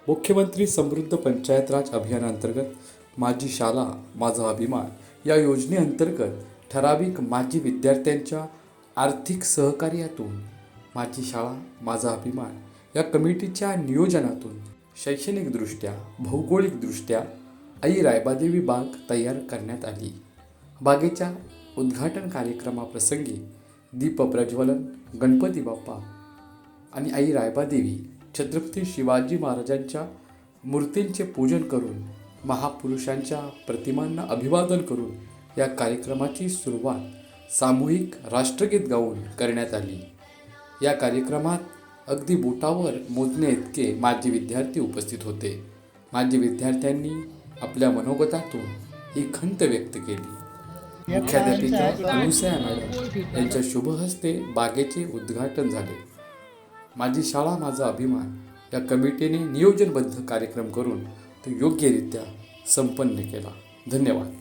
मुख्यमंत्री समृद्ध पंचायत राज अभियानांतर्गत माझी शाळा माझा अभिमान या योजनेअंतर्गत ठराविक माजी विद्यार्थ्यांच्या आर्थिक सहकार्यातून माझी शाळा माझा अभिमान या कमिटीच्या नियोजनातून शैक्षणिकदृष्ट्या भौगोलिकदृष्ट्या आई रायबादेवी बाग तयार करण्यात आली। बागेच्या उद्घाटन कार्यक्रमाप्रसंगी दीपप्रज्वलन, गणपती बाप्पा आणि आई रायबादेवी छत्रपती शिवाजी महाराजांच्या मूर्तींचे पूजन करून महापुरुषांच्या प्रतिमांना अभिवादन करून या कार्यक्रमाची सुरुवात सामूहिक राष्ट्रगीत गाऊन करण्यात आली। या कार्यक्रमात अगदी बोटावर मोजणे इतके माजी विद्यार्थी उपस्थित होते। माजी विद्यार्थ्यांनी आपल्या मनोगतातून ही खंत व्यक्त केली। मुख्याध्यापिका अनुसया मॅडम यांच्या शुभहस्ते बागेचे उद्घाटन झाले। माझी शाळा माझा अभिमान या कमिटीने नियोजनबद्ध कार्यक्रम करून तो योग्यरित्या संपन्न केला। धन्यवाद।